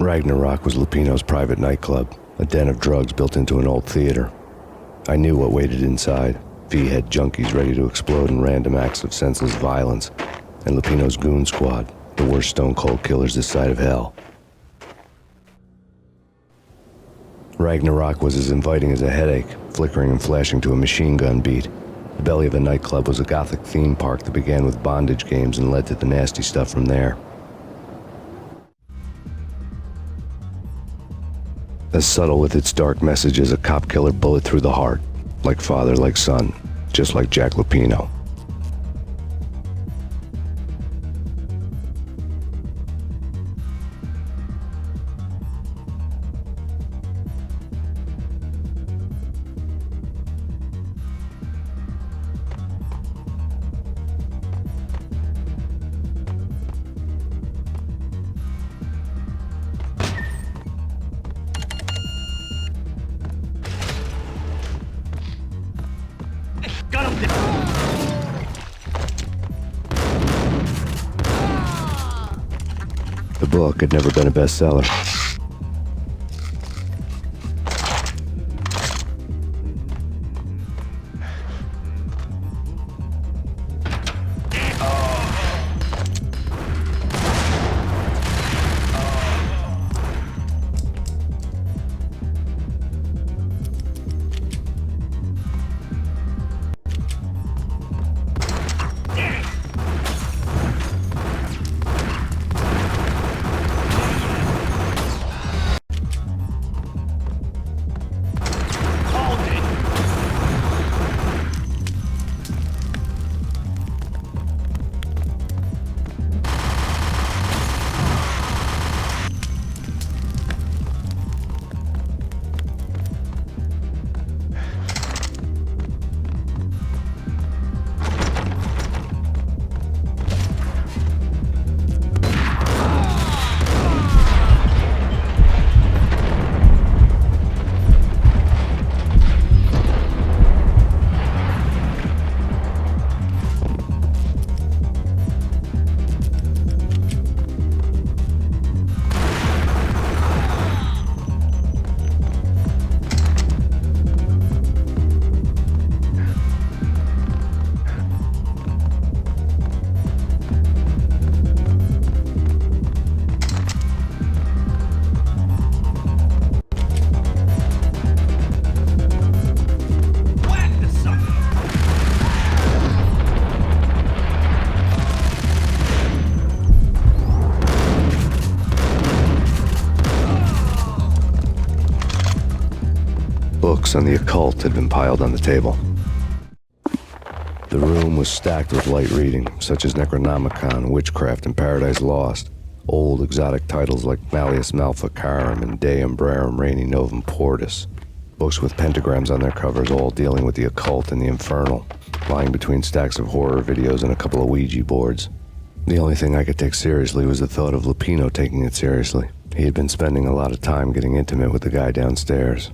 Ragnarok was Lupino's private nightclub, a den of drugs built into an old theater. I knew what waited inside: V-head junkies ready to explode in random acts of senseless violence, and Lupino's goon squad, the worst stone-cold killers this side of hell. Ragnarok was as inviting as a headache, flickering and flashing to a machine gun beat. The belly of the nightclub was a gothic theme park that began with bondage games and led to the nasty stuff from there. As subtle with its dark message as a cop killer bullet through the heart, like father, like son, just like Jack Lupino. The book had never been a bestseller. Books on the occult had been piled on the table. The room was stacked with light reading, such as Necronomicon, Witchcraft, and Paradise Lost. Old exotic titles like Malleus Maleficarum and De Umbrarum Reini Novum Portus. Books with pentagrams on their covers, all dealing with the occult and the infernal, lying between stacks of horror videos and a couple of Ouija boards. The only thing I could take seriously was the thought of Lupino taking it seriously. He had been spending a lot of time getting intimate with the guy downstairs.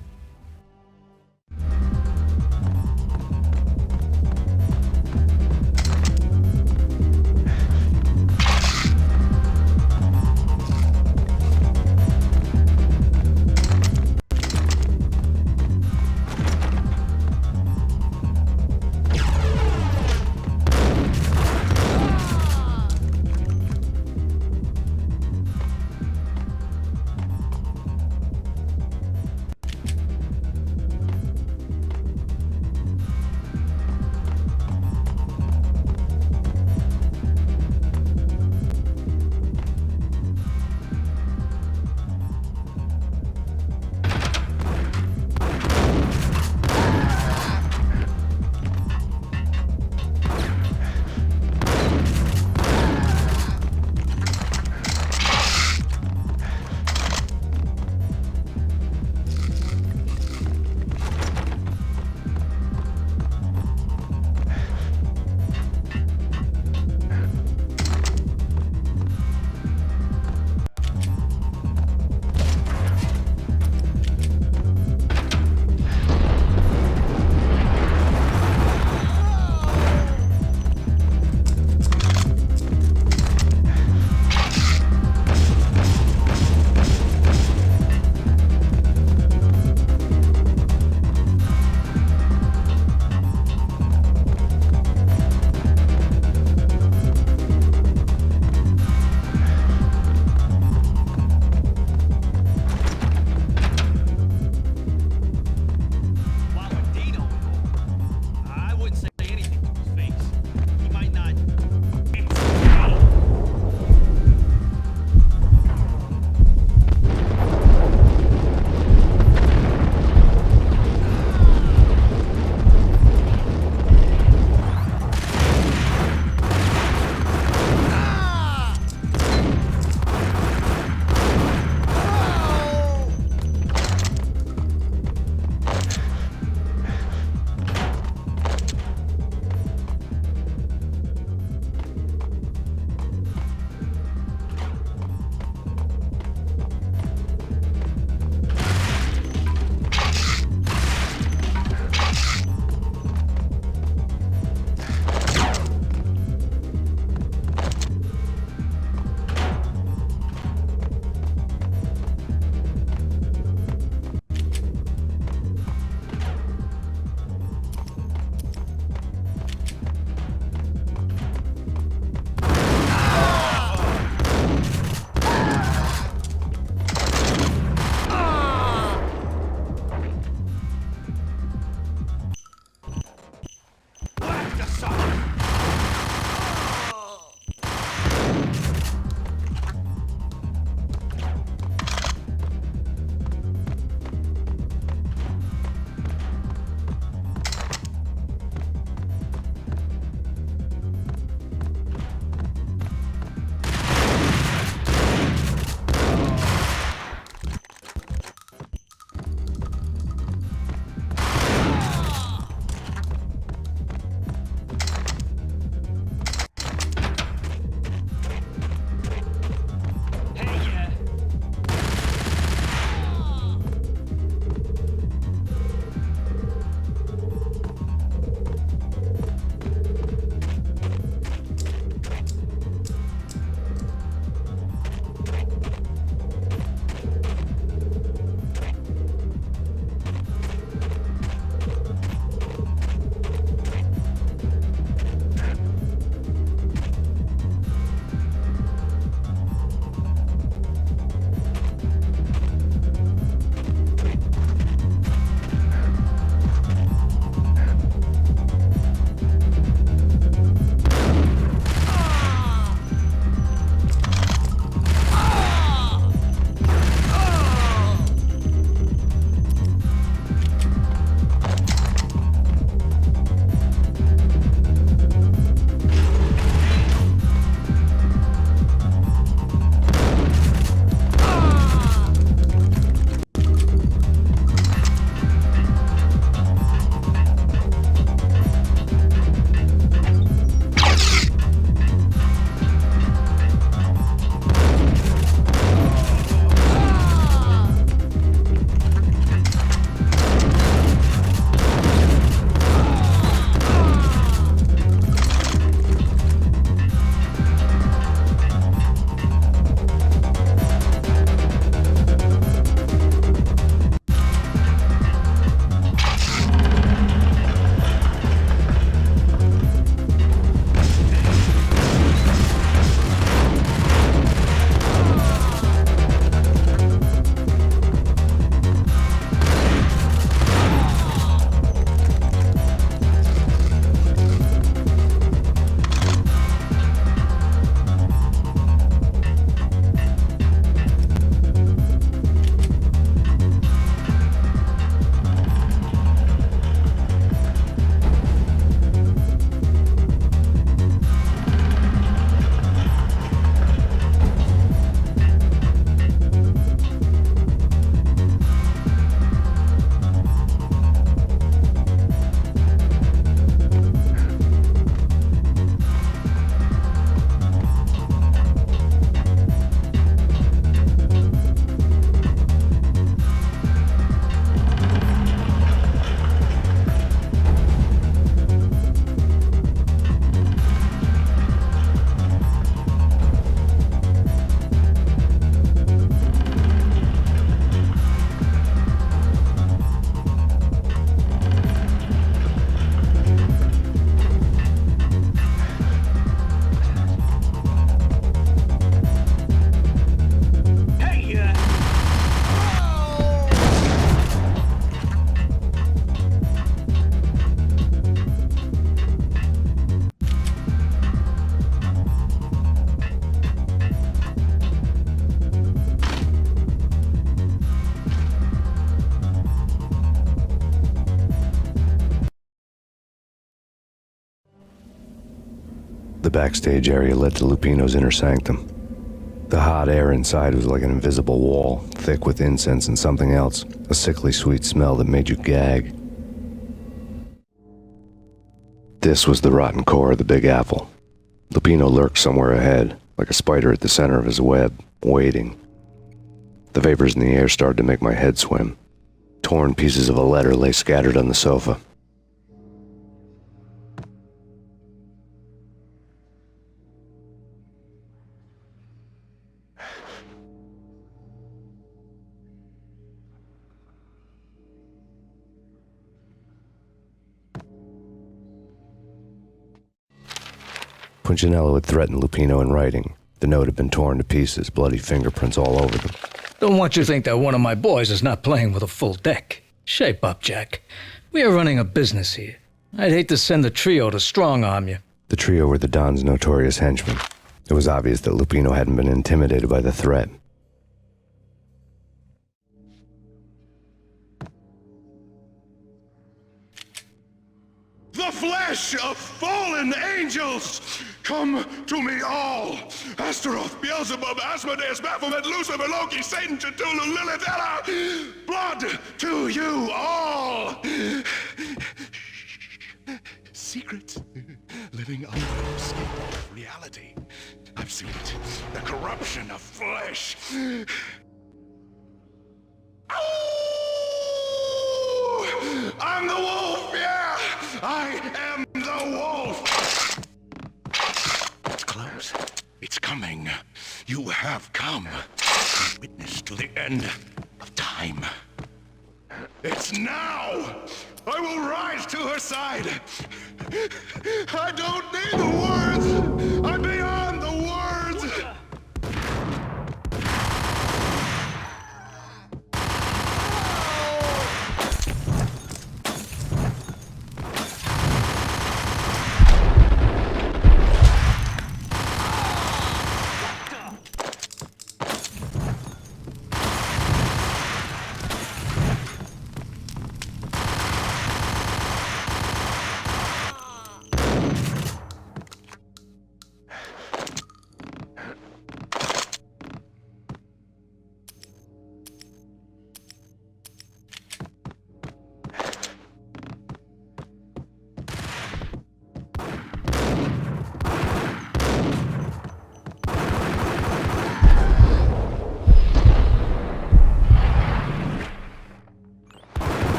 The backstage area led to Lupino's inner sanctum. The hot air inside was like an invisible wall, thick with incense and something else, a sickly sweet smell that made you gag. This was the rotten core of the Big Apple. Lupino lurked somewhere ahead, like a spider at the center of his web, waiting. The vapors in the air started to make my head swim. Torn pieces of a letter lay scattered on the sofa. Punchinello had threatened Lupino in writing. The note had been torn to pieces, bloody fingerprints all over them. Don't want you to think that one of my boys is not playing with a full deck. Shape up, Jack. We are running a business here. I'd hate to send the trio to strong-arm you. The trio were the Don's notorious henchmen. It was obvious that Lupino hadn't been intimidated by the threat. The flesh of fallen angels! Come to me all! Astaroth, Beelzebub, Asmodeus, Baphomet, Lucifer, Loki, Satan, Cthulhu, Lilith, Ella! Blood to you all! Secret living under the skin of reality. I've seen it. The corruption of flesh. Oh! I'm the wolf, yeah! I am the wolf! It's close. It's coming. You have come. Witness to the end of time. It's now! I will rise to her side! I don't need the words! I'm beyond the words!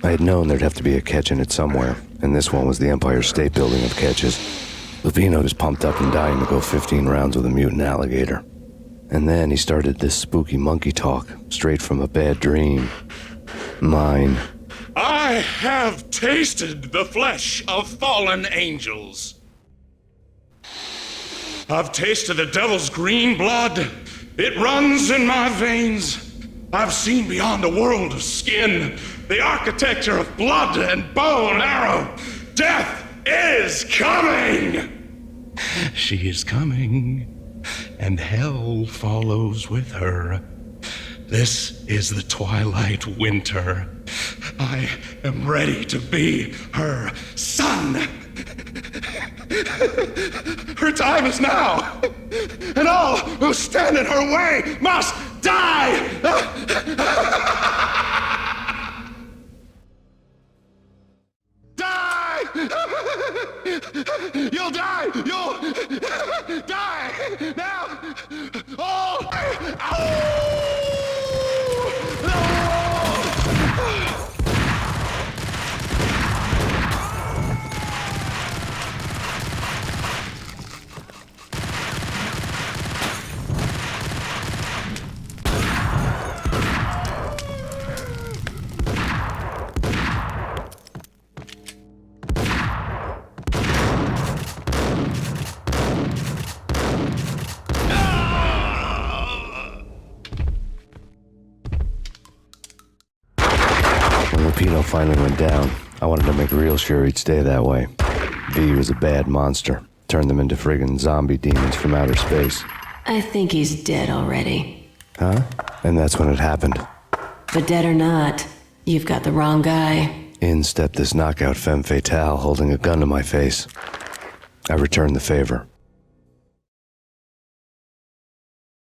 I had known there'd have to be a catch in it somewhere, and this one was the Empire State Building of catches. Lupino was pumped up and dying to go 15 rounds with a mutant alligator. And then he started this spooky monkey talk, straight from a bad dream. Mine. I have tasted the flesh of fallen angels. I've tasted the devil's green blood. It runs in my veins. I've seen beyond a world of skin, the architecture of blood and bow and arrow. Death is coming! She is coming, and hell follows with her. This is the twilight winter. I am ready to be her son. Her time is now, and all who stand in her way must Die! Die! You'll die! You'll die! Now! Oh! When Lupino finally went down, I wanted to make real sure he'd stay that way. V was a bad monster. Turned them into friggin' zombie demons from outer space. I think he's dead already. Huh? And that's when it happened. But dead or not, you've got the wrong guy. In stepped this knockout femme fatale holding a gun to my face. I returned the favor.